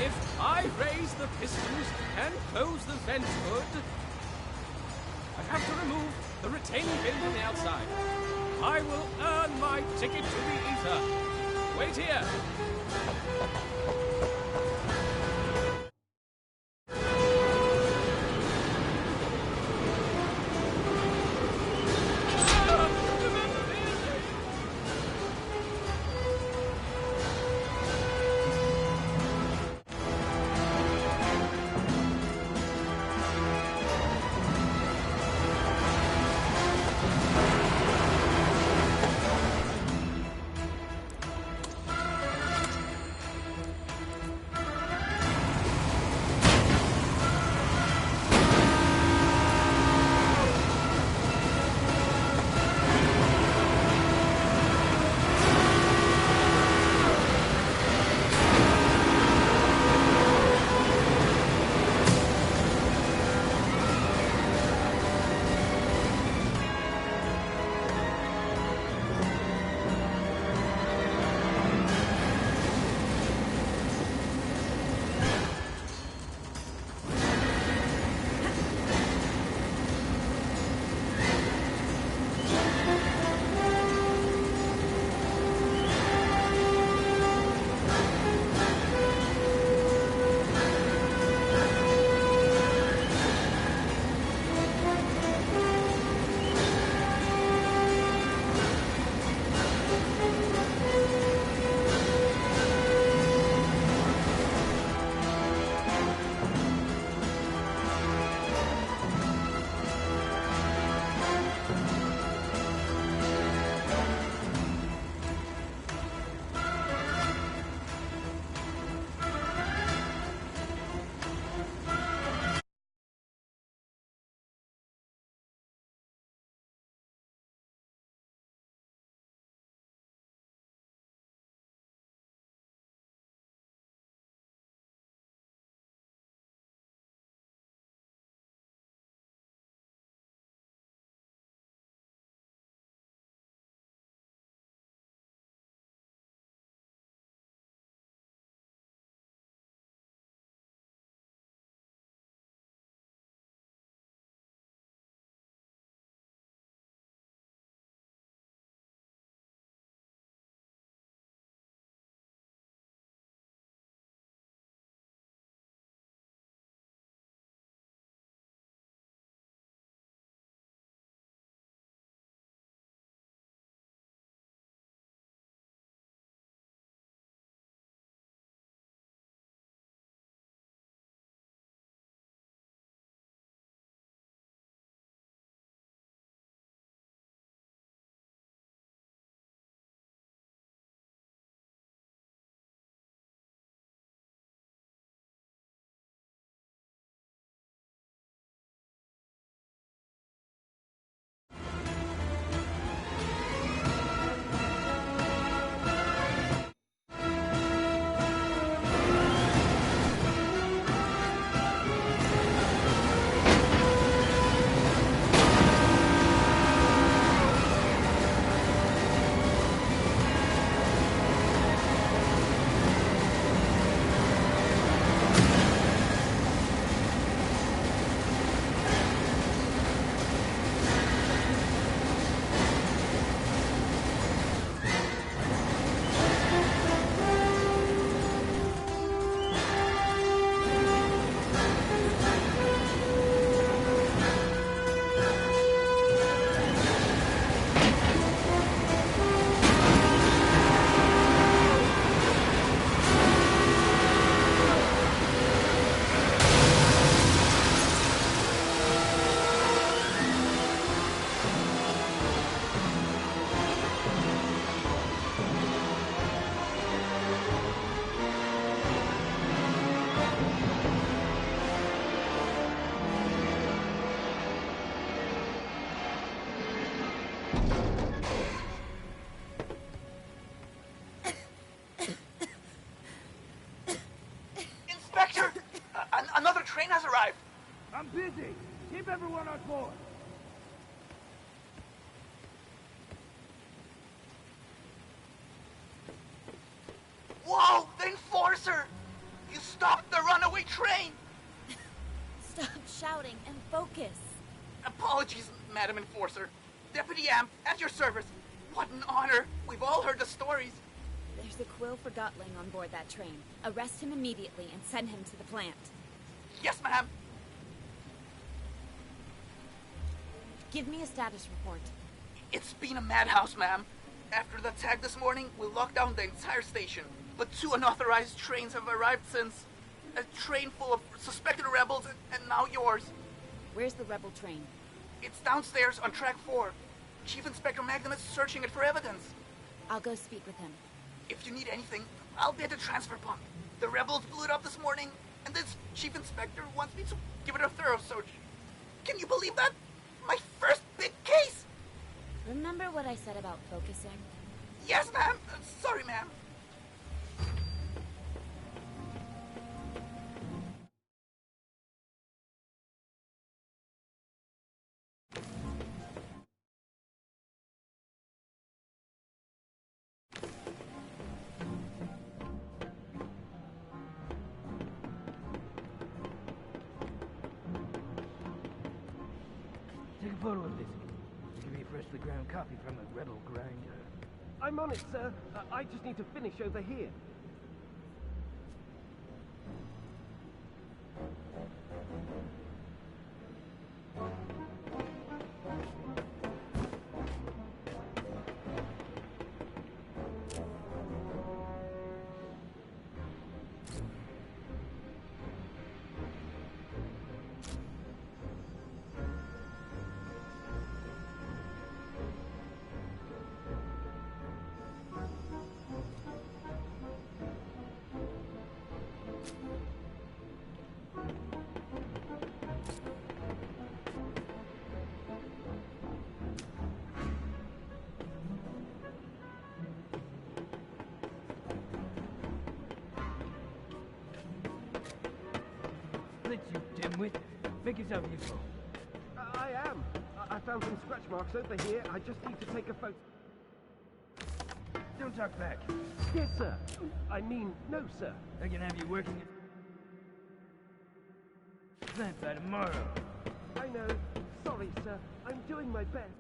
If I raise the pistons and close the vent hood, I have to remove the retaining bin from the outside. I will earn my ticket to the ether. Wait here. I'm busy. Keep everyone on board. Whoa, the Enforcer! You stop train! Stop shouting and focus. Apologies, Madam Enforcer. Deputy Amp, at your service. What an honor. We've all heard the stories. There's a Quill Forgotton on board that train. Arrest him immediately and send him to the plant. Yes, ma'am. Give me a status report. It's been a madhouse, ma'am. After the attack this morning, we locked down the entire station. But 2 unauthorized trains have arrived since. A train full of suspected rebels, and now yours. Where's the rebel train? It's downstairs on track 4. Chief Inspector Magnum is searching it for evidence. I'll go speak with him. If you need anything, I'll be at the transfer pump. The rebels blew it up this morning, and this Chief Inspector wants me to give it a thorough search. Can you believe that? My first big case! Remember what I said about focusing? Yes, ma'am. Sorry, ma'am. Take a photo of this. Give me a freshly ground copy from a rebel grinder. I'm on it, sir. I just need to finish over here. You dimwit. Make yourself useful. I am. I found some scratch marks over here. I just need to take a photo. Don't talk back. Yes, sir. I mean, no, sir. I can have you working at plant by tomorrow. I know. Sorry, sir. I'm doing my best.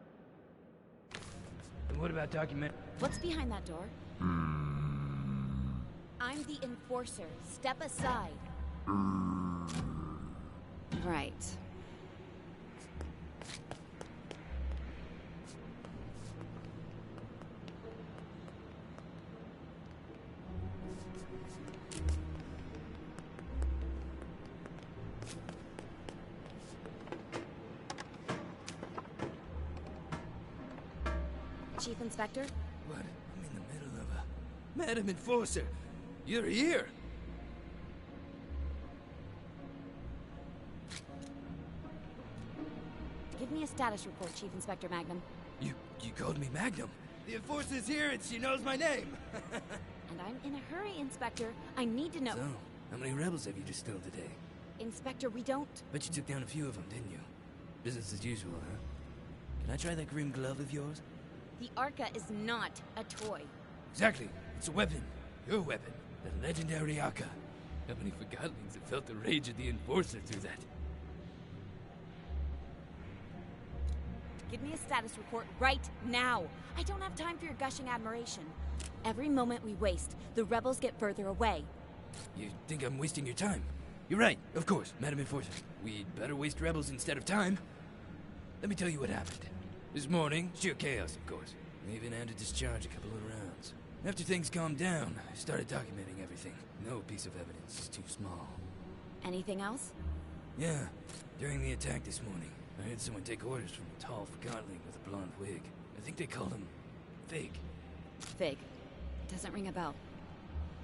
And what about document? What's behind that door? I'm the enforcer. Step aside. Right. Chief Inspector? What? I'm in the middle of a... Madam Enforcer! You're here! Give me a status report, Chief Inspector Magnum. You called me Magnum. The Enforcer's here and she knows my name. And I'm in a hurry, Inspector. I need to know... So, how many rebels have you distilled today? Inspector, we don't... Bet you took down a few of them, didn't you? Business as usual, huh? Can I try that green glove of yours? The Arca is not a toy. Exactly. It's a weapon. Your weapon. The legendary Arca. How many Forgottlings have felt the rage of the Enforcer through that? Give me a status report right now. I don't have time for your gushing admiration. Every moment we waste, the rebels get further away. You think I'm wasting your time? You're right, of course, Madam Enforcer. We'd better waste rebels instead of time. Let me tell you what happened. This morning, sheer chaos, of course. We even had to discharge a couple of rounds. After things calmed down, I started documenting everything. No piece of evidence is too small. Anything else? Yeah, during the attack this morning, I heard someone take orders from a tall Forgottling with a blonde wig. I think they called him Fig. Fig. Doesn't ring a bell.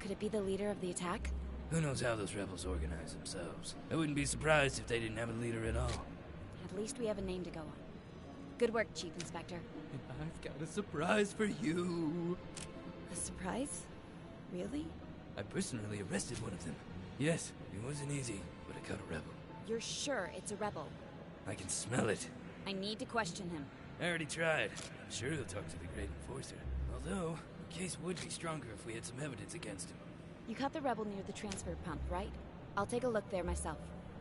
Could it be the leader of the attack? Who knows how those rebels organize themselves? I wouldn't be surprised if they didn't have a leader at all. At least we have a name to go on. Good work, Chief Inspector. And I've got a surprise for you. A surprise? Really? I personally arrested one of them. Yes, it wasn't easy, but I caught a rebel. You're sure it's a rebel? I can smell it. I need to question him. I already tried. I'm sure he'll talk to the Great Enforcer. Although, the case would be stronger if we had some evidence against him. You caught the rebel near the transfer pump, right? I'll take a look there myself.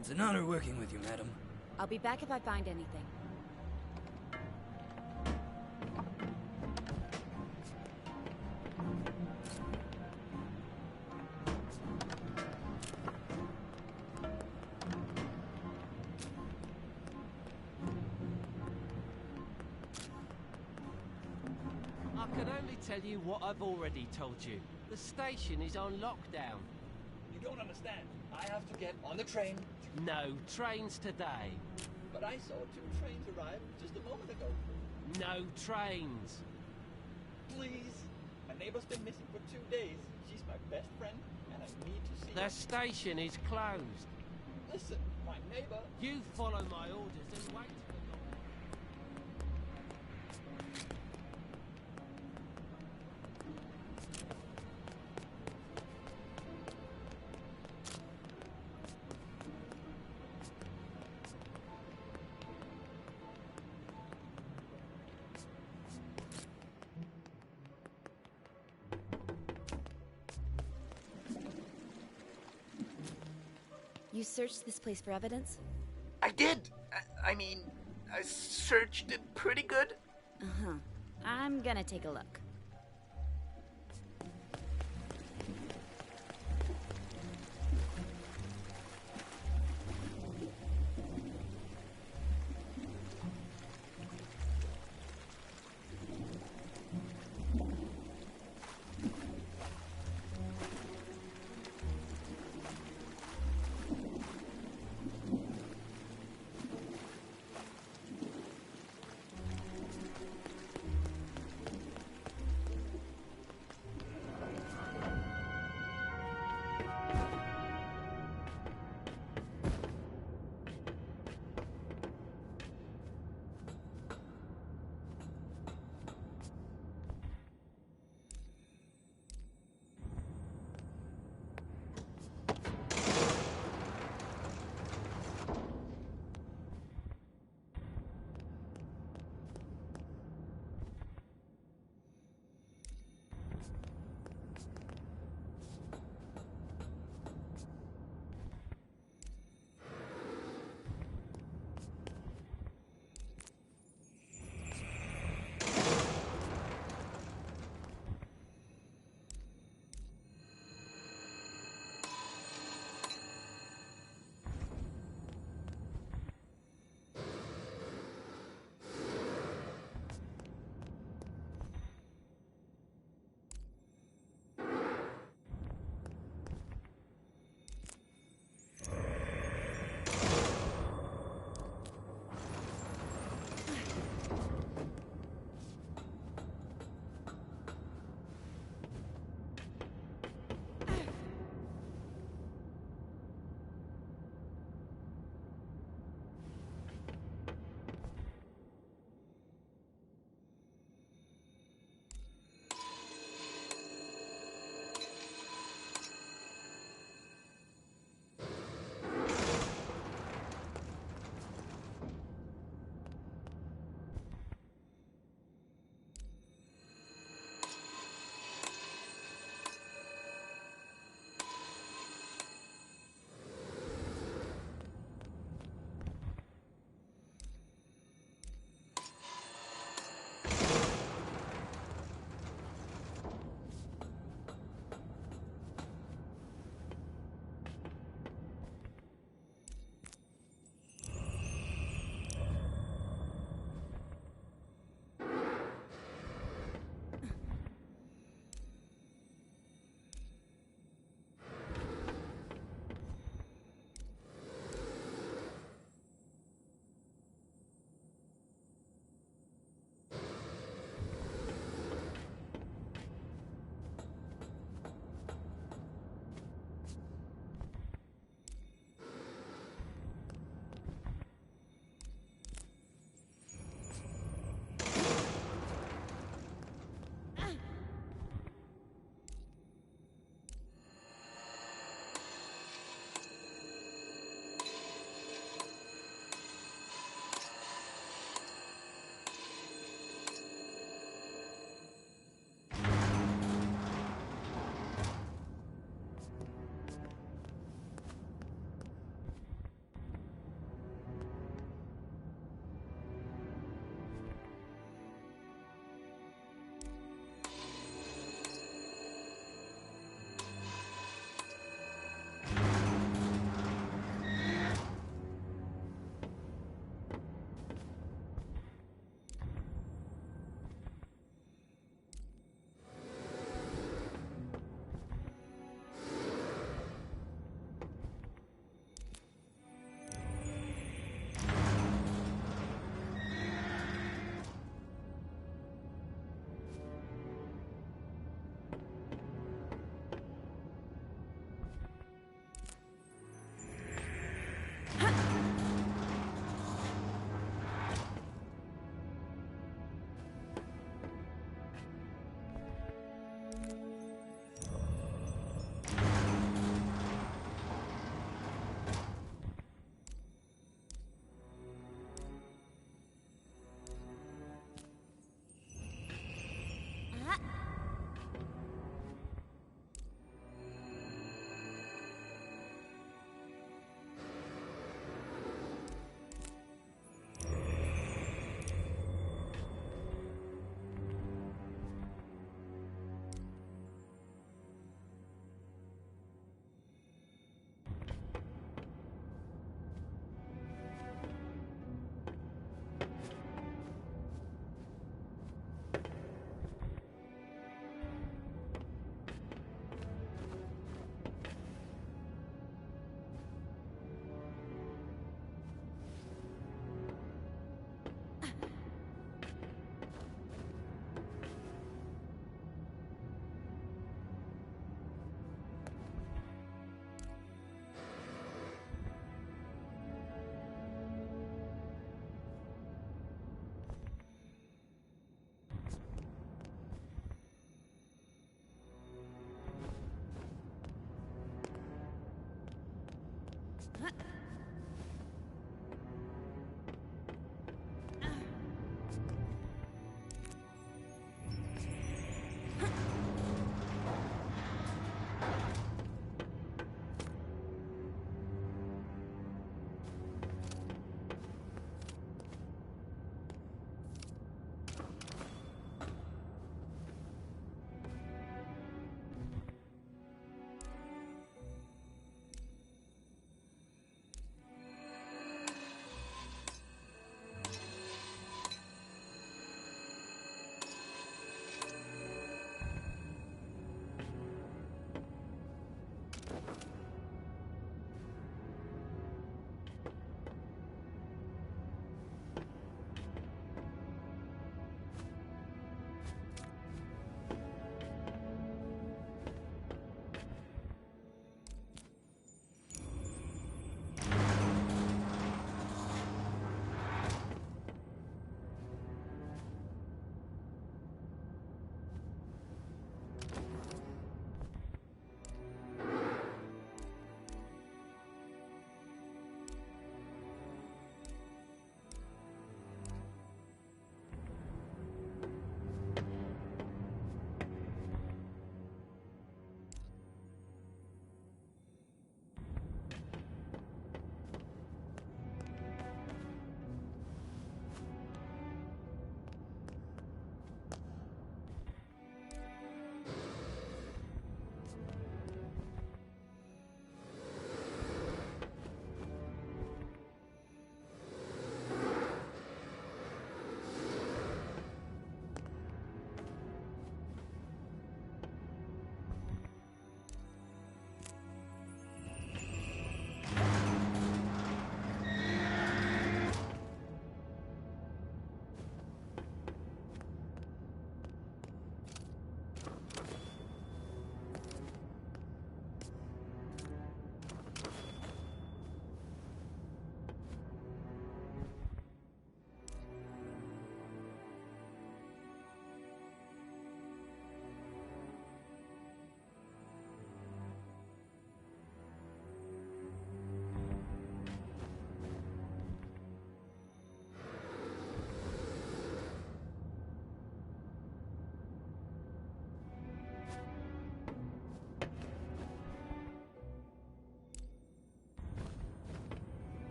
It's an honor working with you, madam. I'll be back if I find anything. I can only tell you what I've already told you. The station is on lockdown. You don't understand. I have to get on the train. No trains today. But I saw 2 trains arrive just a moment ago. No trains. Please. My neighbor's been missing for 2 days. She's my best friend, and I need to see The her. station is closed. Listen, my neighbor. You follow my orders and wait for the... You searched this place for evidence? I did. I mean, I searched it pretty good. Uh-huh. I'm gonna take a look.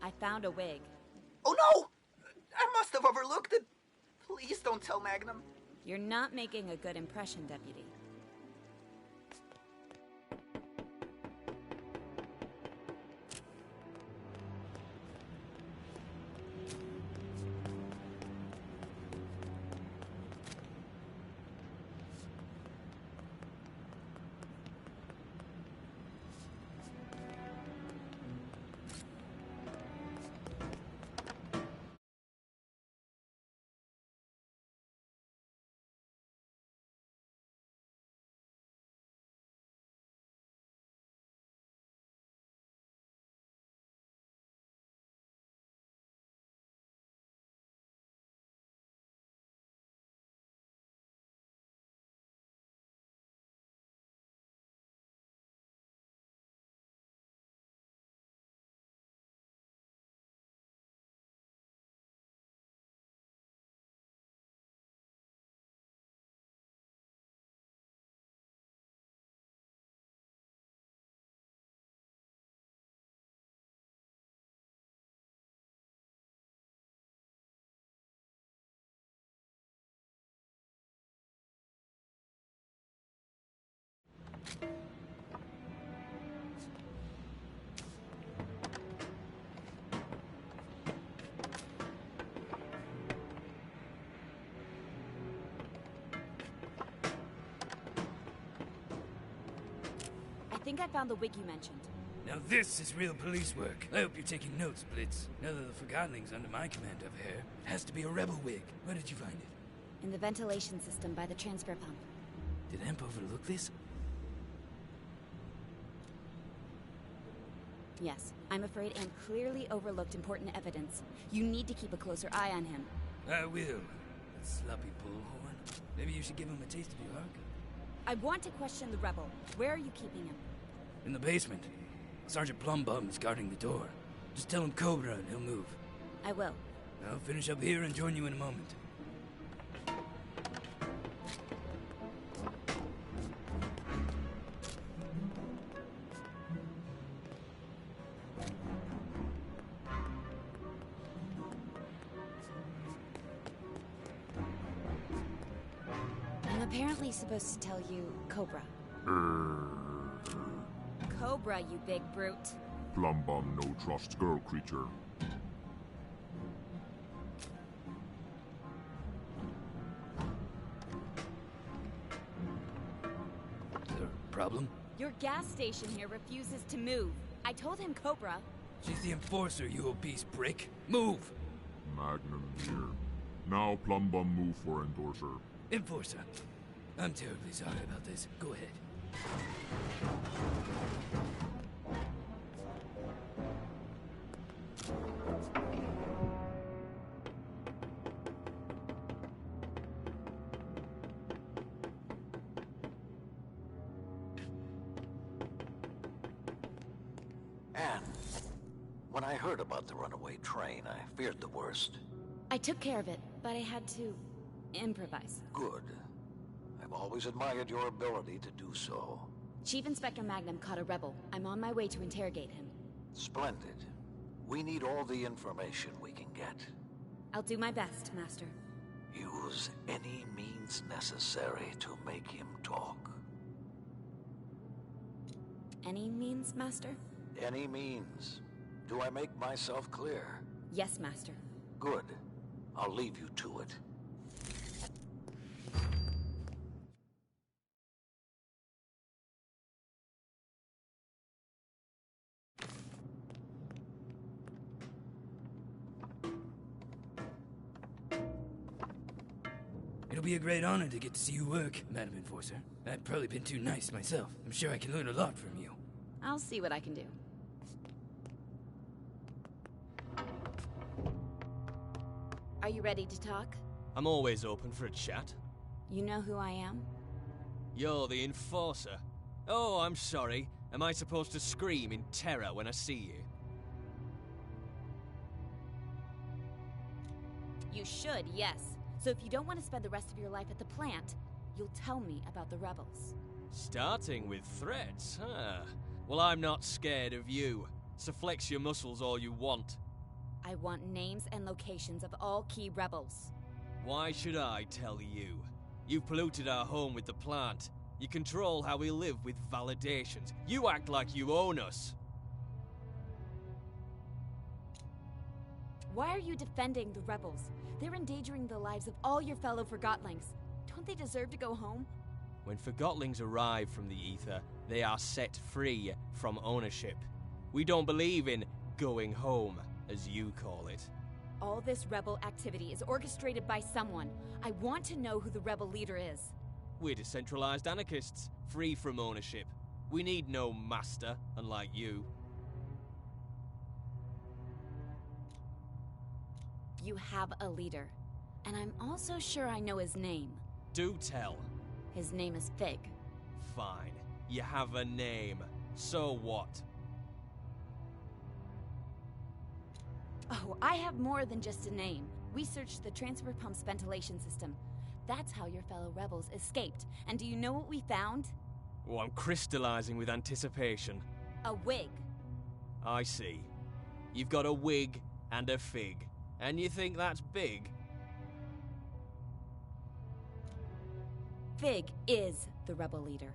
I found a wig. Oh no! I must have overlooked it. Please don't tell Magnum. You're not making a good impression, Deputy. I think I found the wig you mentioned. Now this is real police work. I hope you're taking notes, Blitz. Now that the Forgottenling's under my command over here, it has to be a rebel wig. Where did you find it? In the ventilation system by the transfer pump. Did Amp overlook this? Yes, I'm afraid Amp clearly overlooked important evidence. You need to keep a closer eye on him. I will. That sloppy bullhorn. Maybe you should give him a taste of your arc. I want to question the rebel. Where are you keeping him? In the basement. Sergeant Plumbum is guarding the door. Just tell him Cobra and he'll move. I will. I'll finish up here and join you in a moment. I'm apparently supposed to tell you Cobra. Cobra, you big brute. Plumbum no trust girl creature. Is there a problem? Your gas station here refuses to move. I told him Cobra. She's the enforcer, you obese brick. Move! Magnum here. Now Plumbum move for endorser. Enforcer. I'm terribly sorry about this. Go ahead. Anne, when I heard about the runaway train, I feared the worst. I took care of it, but I had to improvise. Good. I've always admired your ability to do so. Chief Inspector Magnum caught a rebel. I'm on my way to interrogate him. Splendid. We need all the information we can get. I'll do my best, Master. Use any means necessary to make him talk. Any means, Master? Any means. Do I make myself clear? Yes, Master. Good. I'll leave you to it. It'll be a great honor to get to see you work, Madam Enforcer. I've probably been too nice myself. I'm sure I can learn a lot from you. I'll see what I can do. Are you ready to talk? I'm always open for a chat. You know who I am? You're the enforcer. Oh, I'm sorry. Am I supposed to scream in terror when I see you? You should, yes. So if you don't want to spend the rest of your life at the plant, you'll tell me about the rebels. Starting with threats, huh? Well, I'm not scared of you, so flex your muscles all you want. I want names and locations of all key rebels. Why should I tell you? You've polluted our home with the plant. You control how we live with validations. You act like you own us. Why are you defending the rebels? They're endangering the lives of all your fellow Forgottlings. Don't they deserve to go home? When Forgottlings arrive from the ether, they are set free from ownership. We don't believe in going home, as you call it. All this rebel activity is orchestrated by someone. I want to know who the rebel leader is. We're decentralized anarchists, free from ownership. We need no master, unlike you. You have a leader, and I'm also sure I know his name. Do tell. His name is Fig. Fine. You have a name. So what? Oh, I have more than just a name. We searched the transfer pump's ventilation system. That's how your fellow rebels escaped. And do you know what we found? Oh, I'm crystallizing with anticipation. A wig. I see. You've got a wig and a fig. And you think that's big? Fig is the rebel leader.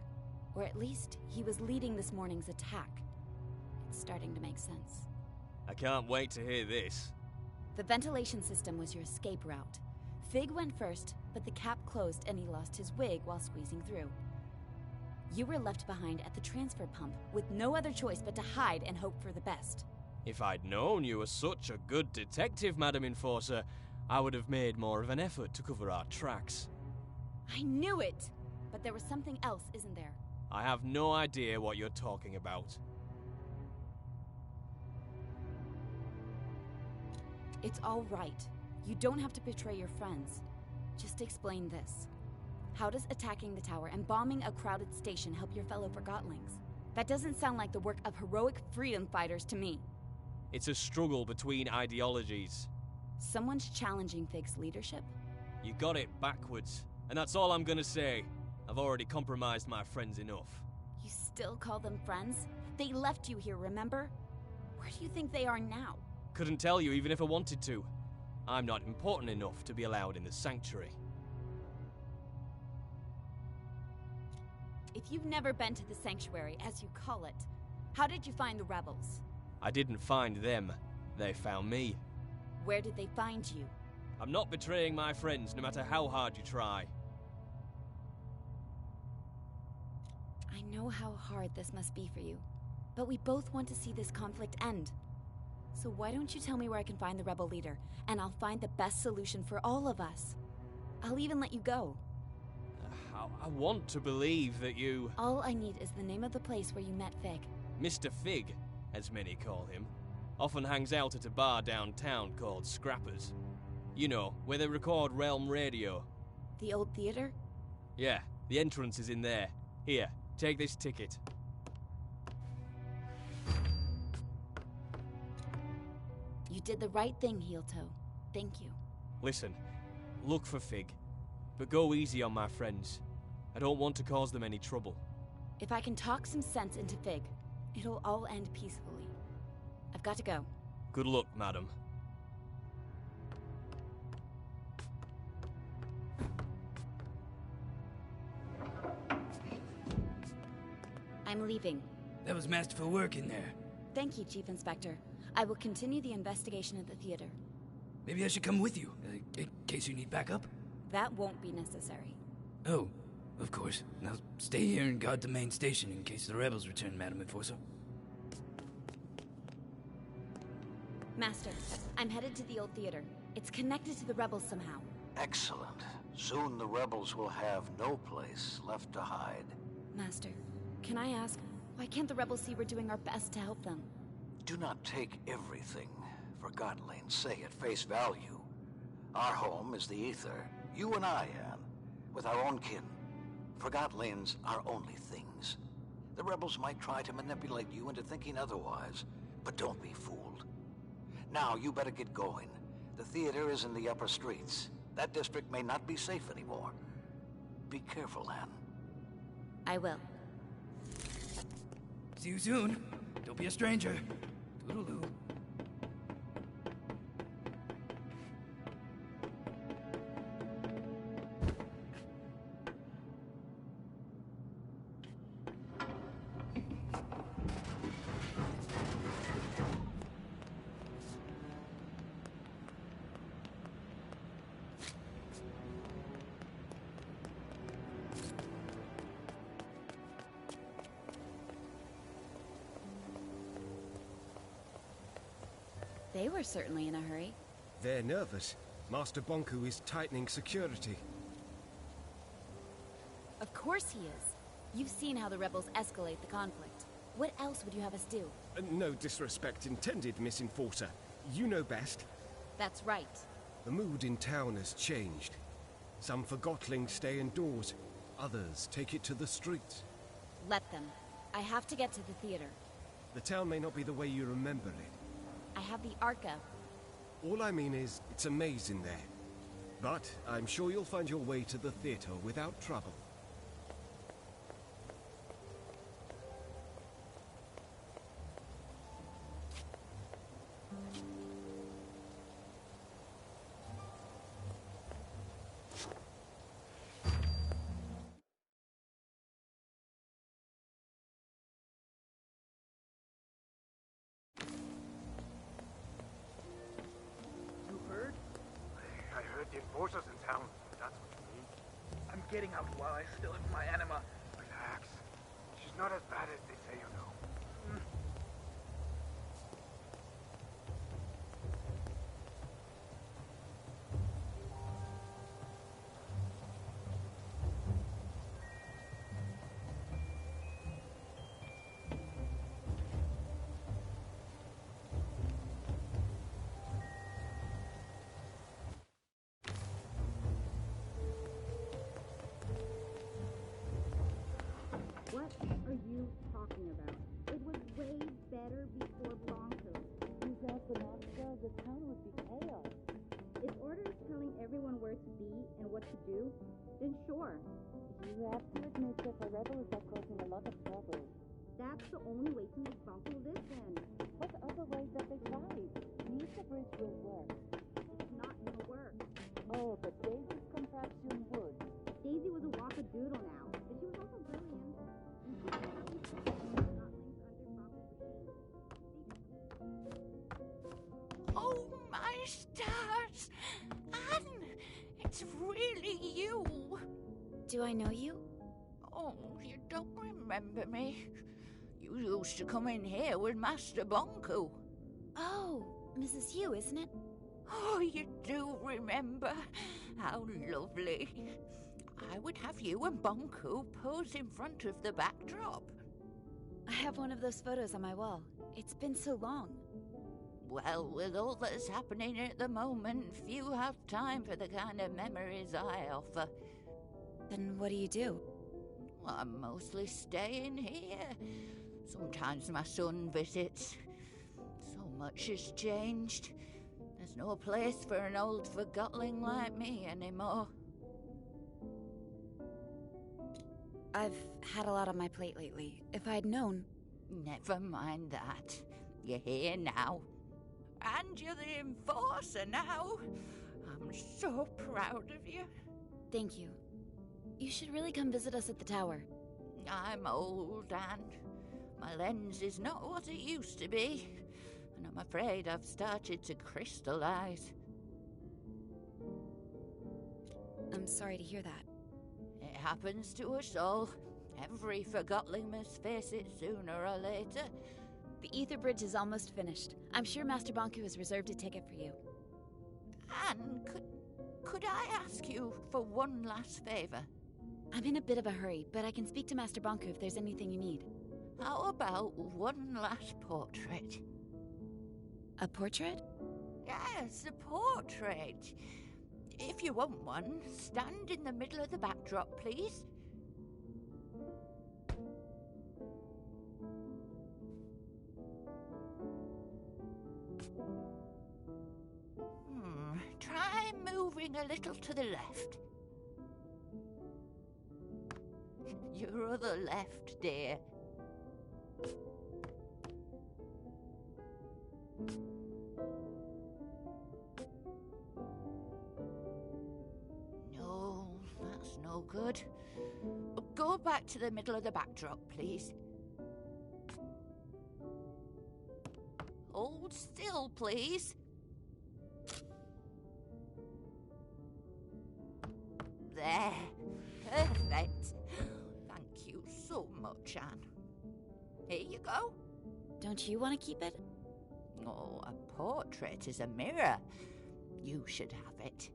Or at least, he was leading this morning's attack. It's starting to make sense. I can't wait to hear this. The ventilation system was your escape route. Fig went first, but the cap closed and he lost his wig while squeezing through. You were left behind at the transfer pump with no other choice but to hide and hope for the best. If I'd known you were such a good detective, Madam Enforcer, I would have made more of an effort to cover our tracks. I knew it! But there was something else, isn't there? I have no idea what you're talking about. It's all right. You don't have to betray your friends. Just explain this. How does attacking the tower and bombing a crowded station help your fellow Forgottlings? That doesn't sound like the work of heroic freedom fighters to me. It's a struggle between ideologies. Someone's challenging Fig's leadership? You got it backwards, and that's all I'm gonna say. I've already compromised my friends enough. You still call them friends? They left you here, remember? Where do you think they are now? Couldn't tell you even if I wanted to. I'm not important enough to be allowed in the sanctuary. If you've never been to the sanctuary, as you call it, how did you find the rebels? I didn't find them. They found me. Where did they find you? I'm not betraying my friends, no matter how hard you try. I know how hard this must be for you, but we both want to see this conflict end. So why don't you tell me where I can find the rebel leader, and I'll find the best solution for all of us. I'll even let you go. I want to believe that you... All I need is the name of the place where you met Fig. Mr. Fig, as many call him, often hangs out at a bar downtown called Scrappers. You know, where they record Realm Radio. The old theater? Yeah, the entrance is in there. Here, take this ticket. You did the right thing, Heel Toe. Thank you. Listen, look for Fig, but go easy on my friends. I don't want to cause them any trouble. If I can talk some sense into Fig, it'll all end peacefully. I've got to go. Good luck, madam. I'm leaving. That was masterful work in there. Thank you, Chief Inspector. I will continue the investigation at the theater. Maybe I should come with you, in case you need backup? That won't be necessary. Oh, of course. Now stay here and guard the main station in case the rebels return, Madam Enforcer. Master, I'm headed to the old theater. It's connected to the rebels somehow. Excellent. Soon the rebels will have no place left to hide. Master, can I ask, why can't the rebels see we're doing our best to help them? Do not take everything Forgottlings say at face value. Our home is the ether. You and I, Anne, with our own kin. Forgottlings are only things. The rebels might try to manipulate you into thinking otherwise, but don't be fooled. Now, you better get going. The theater is in the upper streets. That district may not be safe anymore. Be careful, Anne. I will. See you soon. Don't be a stranger. Toodaloo. They were certainly in a hurry. They're nervous. Master Bonku is tightening security. Of course he is. You've seen how the rebels escalate the conflict. What else would you have us do? No disrespect intended, Miss Enforcer. You know best. That's right. The mood in town has changed. Some Forgotlings stay indoors. Others take it to the streets. Let them. I have to get to the theater. The town may not be the way you remember it. I have the Arca. All I mean is, it's a maze in there. But I'm sure you'll find your way to the theater without trouble. I heard the enforcers in town. That's what you mean. I'm getting out while I still have my anima. Relax. She's not as bad as they say, you know. What are you talking about? It was way better before Blanco. Without the monster, the town would be chaos. If Order is telling everyone where to be and what to do, then sure. You have to admit that the rebels are causing a lot of trouble. That's the only way to make Blanco listen. What other ways have they tried? The Ether Bridge will work. It's not gonna work. Oh, but Daisy's contraption would. Daisy was a wackadoodle now, but she was also brilliant. Oh, my stars! Anne! It's really you! Do I know you? Oh, you don't remember me? You used to come in here with Master Bonku. Oh, Mrs. Hugh, isn't it? Oh, you do remember? How lovely. I would have you and Bonku pose in front of the backdrop. I have one of those photos on my wall. It's been so long. Well, with all that's happening at the moment, few have time for the kind of memories I offer. Then what do you do? I'm mostly staying here. Sometimes my son visits. So much has changed. There's no place for an old Forgotling like me anymore. I've had a lot on my plate lately. If I'd known... Never mind that. You're here now. And you're the enforcer now. I'm so proud of you. Thank you. You should really come visit us at the tower. I'm old, Anne. My lens is not what it used to be. And I'm afraid I've started to crystallize. I'm sorry to hear that. It happens to us all. Every Forgotling must face it sooner or later. The Ether Bridge is almost finished. I'm sure Master Bonku has reserved a ticket for you. Anne, could I ask you for one last favor? I'm in a bit of a hurry, but I can speak to Master Bonku if there's anything you need. How about one last portrait? A portrait? Yes, a portrait. If you want one, stand in the middle of the backdrop, please. Try moving a little to the left. Your other left, dear. No, that's no good. Go back to the middle of the backdrop, please. Hold still, please. There. Perfect. Thank you so much, Anne. Here you go. Don't you want to keep it? Oh, a portrait is a mirror. You should have it.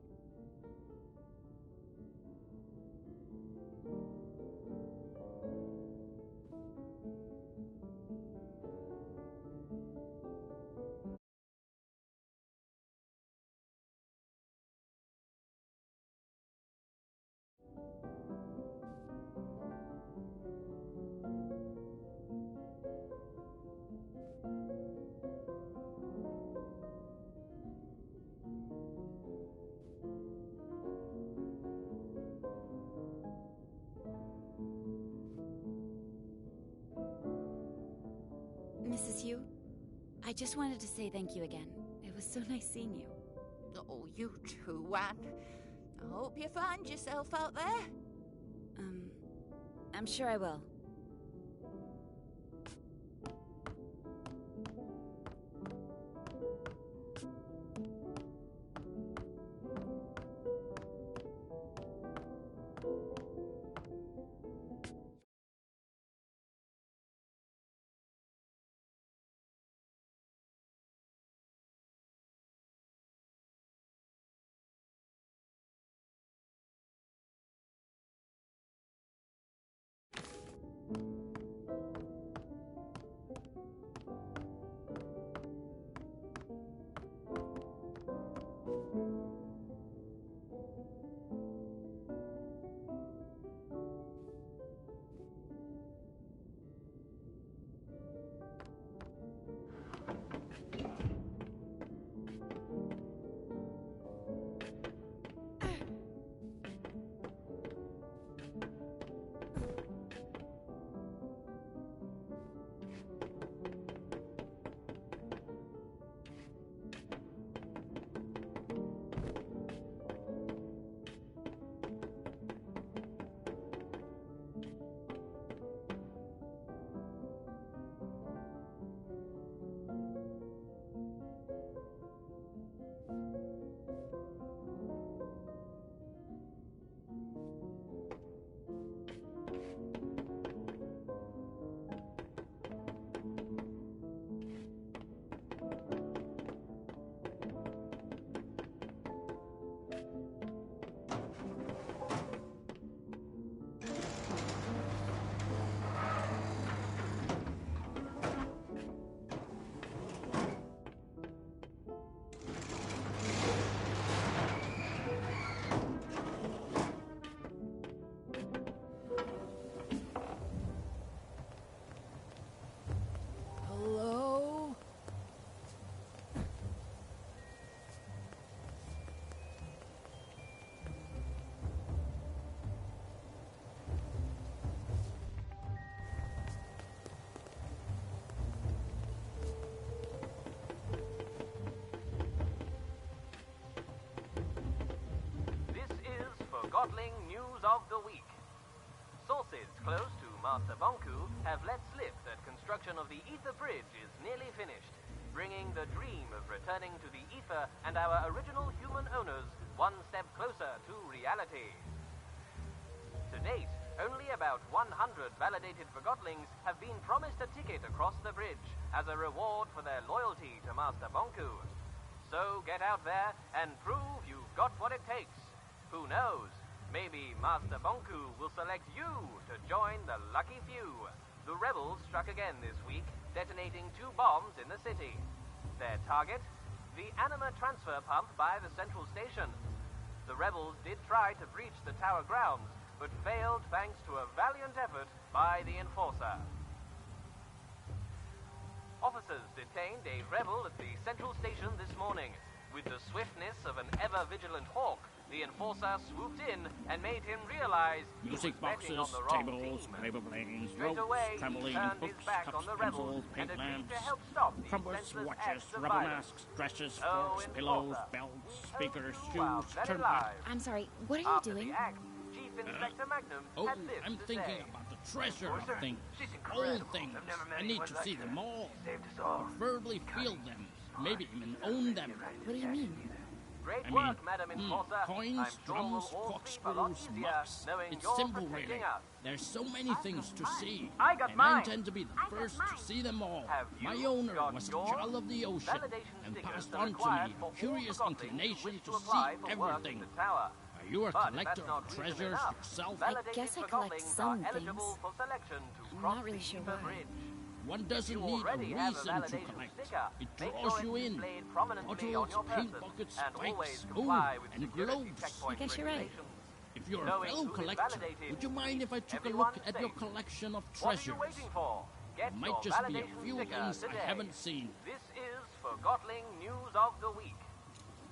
Mrs. Hugh, I just wanted to say thank you again. It was so nice seeing you. Oh, you too, Anne. I hope you find yourself out there. I'm sure I will. Forgotton news of the week. Sources close to Master Bonku have let slip that construction of the Ether Bridge is nearly finished, bringing the dream of returning to the Ether and our original human owners one step closer to reality. To date, only about 100 validated Forgottlings have been promised a ticket across the bridge as a reward for their loyalty to Master Bonku. So get out there and prove you've got what it takes. Who knows? Maybe Master Bonku will select you to join the lucky few. The rebels struck again this week, detonating 2 bombs in the city. Their target? The anima transfer pump by the central station. The rebels did try to breach the tower grounds, but failed thanks to a valiant effort by the enforcer. Officers detained a rebel at the central station this morning. With the swiftness of an ever-vigilant hawk, the enforcer swooped in and made him realize music boxes, tables, paper planes, Straight ropes, away, trampoline, he turned books, his back cups, on the pencils, rebels paint and agreed lamps, to help stop these crumpers, senseless watches, acts of rubber violence. masks, dresses, So, forks, pillows, enforcer, belts, we speakers, hope you are shoes, very turnpike. live. I'm sorry, what are you After doing? the act, Chief Inspector Magnum Oh, had this I'm to thinking say. about the treasure of Enforcer, things, she's old incredible. things. I've never met I need anyone to like see her. them all, She saved us all. verbally feel them, maybe even own them. What do you mean? Great I work, mean, Madam Enforcer. coins, I'm sure drums, we'll all sleep a lot corkscrews, easier mops. knowing It's you're simple, protecting really. us. There's so many things to see. I got and mine. I intend to be the first to see them all. Have My you owner got was a yours? child of the ocean Validation and stickers passed are on to required me for a all curious Forgottons who inclination wish to apply see for work everything. in the tower. Are you a But collector that's not of reason treasures enough. yourself? I guess I collect Forgottlings some are eligible things. for selection to I'm cross not really the sure Ether why. Bridge. One doesn't You need a already have a reason to validation collect. sticker. It Make draws sure you it's in. displayed prominently on Bottles, your paint person, buckets, and always spikes, comply with and security globes. checkpoint I guess you're right. regulations. If you're a Knowing fellow who is collector, validated, would you mind if I took a everyone's look at your safe. collection of What are treasures? you waiting for? Get Might your just be a validation few sticker things today. I haven't seen. This is Forgottling News of the Week.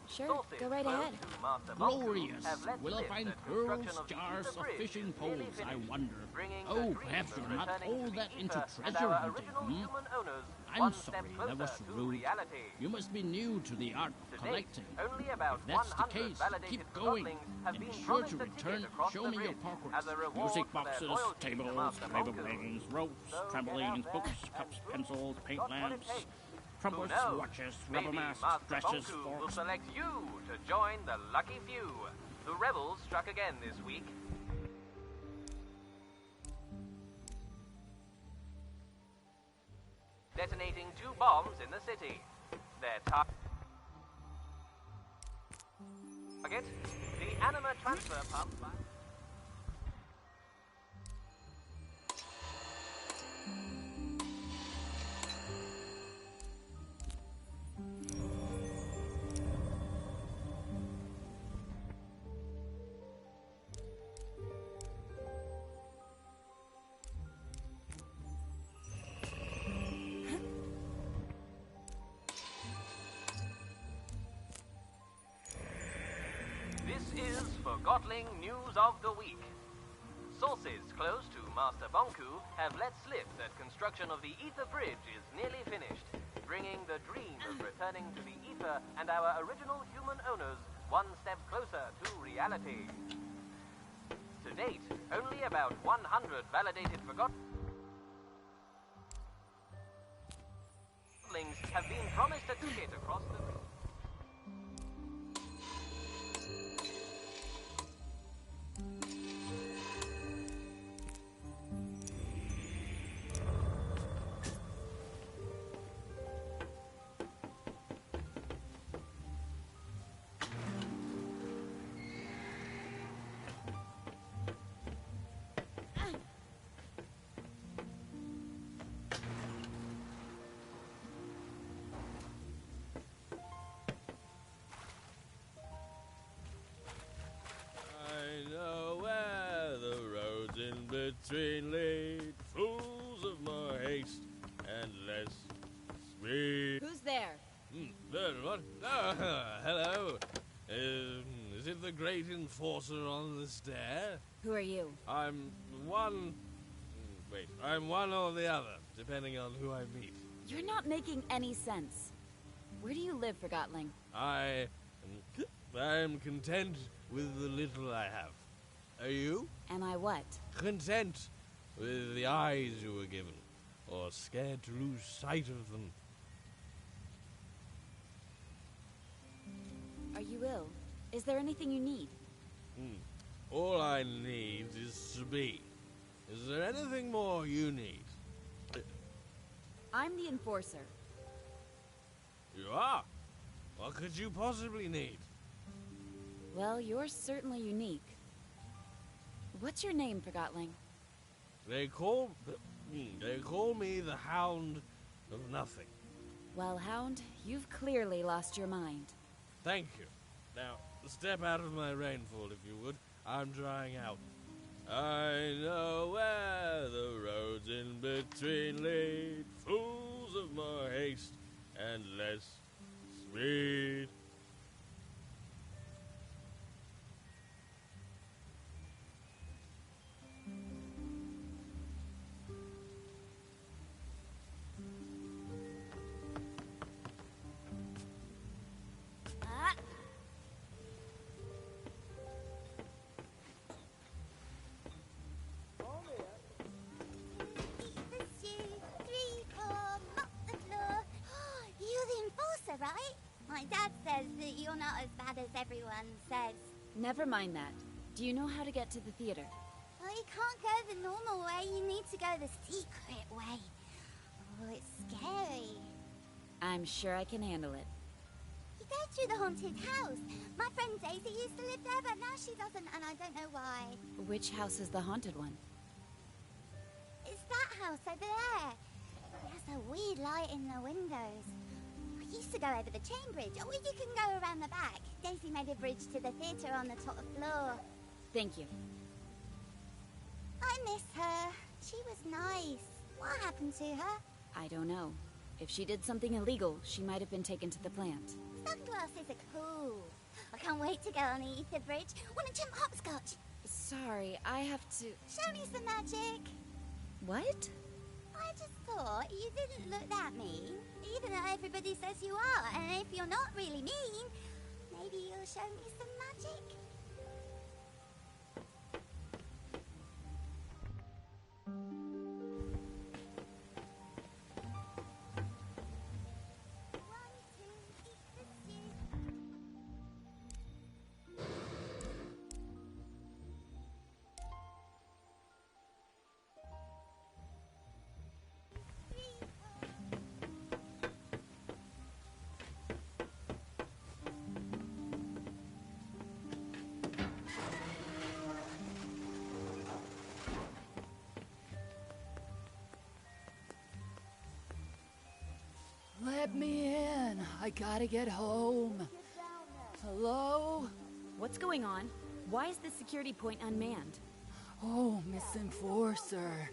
Sure, Sources go right close ahead. to Master Glorious! Bunku have let Will I slip find that pearls, construction of the jars, Ether or Bridge fishing is nearly poles? I finished, wonder. bringing the Oh, dream perhaps of you're not returning all to the that into Ether and treasure our hunting, original human owners I'm one sorry, step that was closer to rude. reality. You must be new to the art of To date, collecting. only about If that's the 100 case, validated keep going. Forgottlings have And been be sure promised to a ticket return. across Show the me your bridge progress. as a reward Music for their boxes, loyalty to tables, Master paper Bunku. planes, ropes, So get out trampolines, there books, and cups, prove pencils, paint you've got what it lamps, takes. trumpets, Who knows? watches, Maybe rubber masks, Master dresses, Bunku will forks. select you to join the lucky few. The rebels struck again this week. Detonating 2 bombs in the city. Their target, the Anima transfer pump. This is Forgottling News of the Week. Sources close to Master Bunku have let slip that construction of the Ether Bridge is nearly finished, bringing the dream of returning to the Ether and our original human owners one step closer to reality. To date, only about 100 validated Forgottlings have been promised a ticket across the bridge. I know where the roads in between lead, fools of more haste and less speed. Who's there? What? Oh, hello. Is it the great enforcer on the stair? Who are you? I'm one... Wait, I'm one or the other, depending on who I meet. You're not making any sense. Where do you live, Forgottling? I'm content with the little I have. Are you? Am I what? Content with the eyes you were given, or scared to lose sight of them. Are you ill? Is there anything you need? All I need is to be. Is there anything more you need? I'm the enforcer. You are? What could you possibly need? Well, you're certainly unique. What's your name, Forgottling? They call me the Hound of Nothing. Well, Hound, you've clearly lost your mind. Thank you. Now, step out of my rainfall, if you would. I'm drying out. I know where the roads in between lead, fools of more haste and less speed. Right? My dad everyone says. Never mind that. Do you know how to get to the theater? Well, you can't go the normal way. You need to go the secret way. Oh, it's scary. I'm sure I can handle it. You go through the haunted house. My friend Daisy used to live there, but now she doesn't, and I don't know why. Which house is the haunted one? It's that house over there. It has a weird light in the windows. We used to go over the chain bridge, or you can go around the back. Daisy made a bridge to the theatre on the top floor. Thank you. I miss her. She was nice. What happened to her? I don't know. If she did something illegal, she might have been taken to the plant. Sunglasses are cool. I can't wait to go on the Ether Bridge. Want to jump hopscotch? Sorry, I have to... Show me some magic. What? I just thought you didn't look that mean, even though everybody says you are. And if you're not really mean, maybe you'll show me some magic. Let me in. I gotta get home. Hello? What's going on? Why is the security point unmanned? Oh, Miss Enforcer.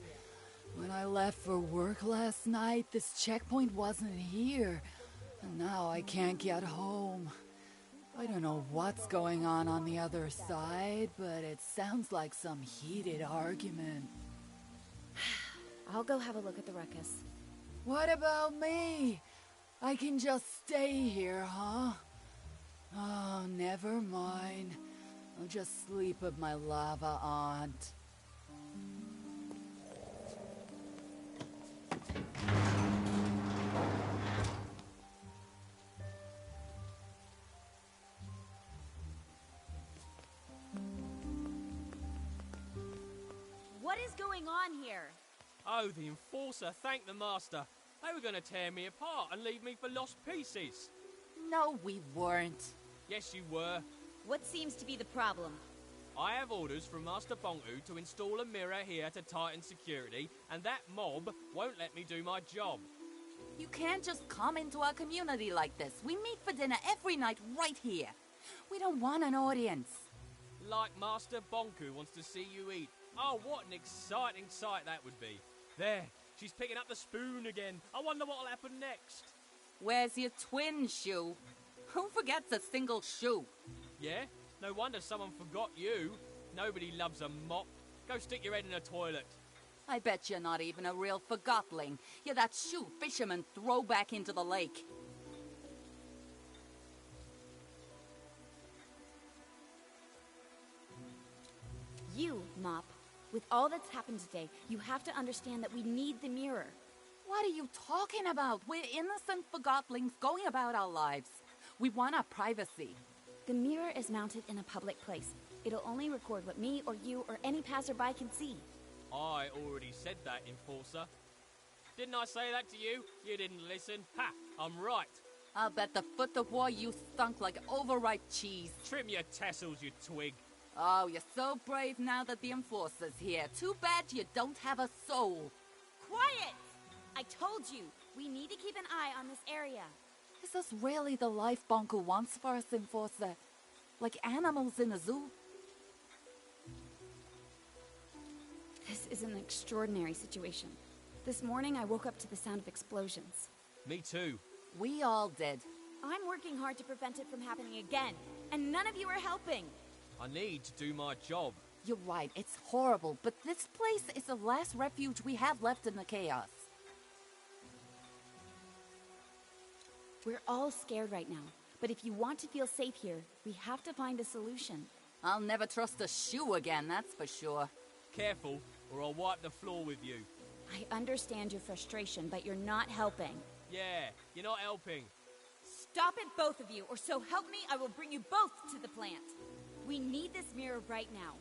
When I left for work last night, this checkpoint wasn't here. And now I can't get home. I don't know what's going on the other side, but it sounds like some heated argument. I'll go have a look at the ruckus. What about me? I can just stay here, huh? Oh, never mind. I'll just sleep with my lava aunt. What is going on here? Oh, the Enforcer, thank the Master. They were going to tear me apart and leave me for lost pieces. No, we weren't. Yes, you were. What seems to be the problem? I have orders from Master Bonku to install a mirror here to tighten security, and that mob won't let me do my job. You can't just come into our community like this. We meet for dinner every night right here. We don't want an audience. Like Master Bonku wants to see you eat. Oh, what an exciting sight that would be. There, she's picking up the spoon again. I wonder what'll happen next. Where's your twin shoe? Who forgets a single shoe? Yeah? No wonder someone forgot you. Nobody loves a mop. Go stick your head in a toilet. I bet you're not even a real Forgotling. You're that shoe fishermen throw back into the lake. You, Mop, with all that's happened today, you have to understand that we need the mirror. What are you talking about? We're innocent Forgotlings going about our lives. We want our privacy. The mirror is mounted in a public place. It'll only record what me or you or any passerby can see. I already said that, Enforcer. Didn't I say that to you? You didn't listen. Ha! I'm right. I'll bet the foot of war you stunk like overripe cheese. Trim your tassels, you twig. Oh, you're so brave now that the Enforcer's here. Too bad you don't have a soul. Quiet! I told you, we need to keep an eye on this area. Is this really the life Bonku wants for us, Enforcer? Like animals in a zoo? This is an extraordinary situation. This morning I woke up to the sound of explosions. Me too. We all did. I'm working hard to prevent it from happening again, and none of you are helping. I need to do my job. You're right, it's horrible, but this place is the last refuge we have left in the chaos. We're all scared right now, but if you want to feel safe here, we have to find a solution. I'll never trust a shoe again, that's for sure. Careful, or I'll wipe the floor with you. I understand your frustration, but you're not helping. Yeah, you're not helping. Stop it, both of you, or so help me, I will bring you both to the plant. We need this mirror right now.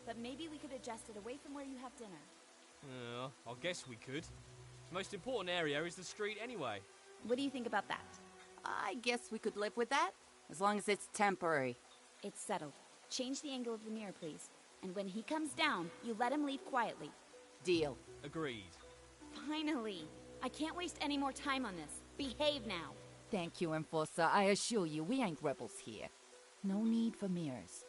But maybe we could adjust it away from where you have dinner. I guess we could. The most important area is the street anyway. What do you think about that? I guess we could live with that, as long as it's temporary. It's settled. Change the angle of the mirror, please. And when he comes down, you let him leave quietly. Deal. Agreed. Finally. I can't waste any more time on this. Behave now. Thank you, Enforcer. I assure you, we ain't rebels here. No need for mirrors.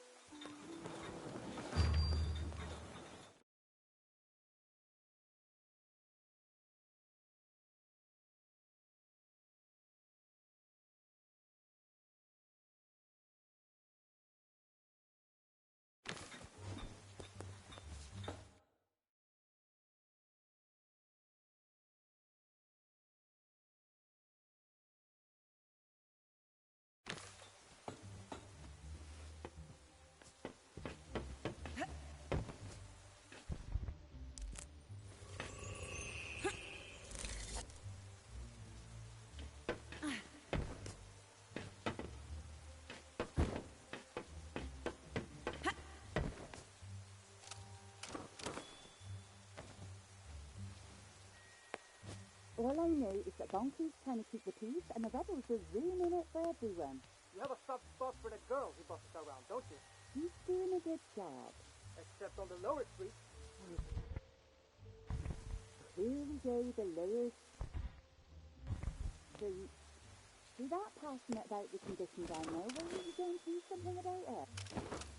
All I know is that Bonky's trying to keep the peace, and the rebels are ruining it for everyone. You have a soft spot for the girls who bust around, don't you? He's doing a good job. Except on the lower street. Here we go, the lower street. See that passionate about the condition down there? Well, you going to do something about it?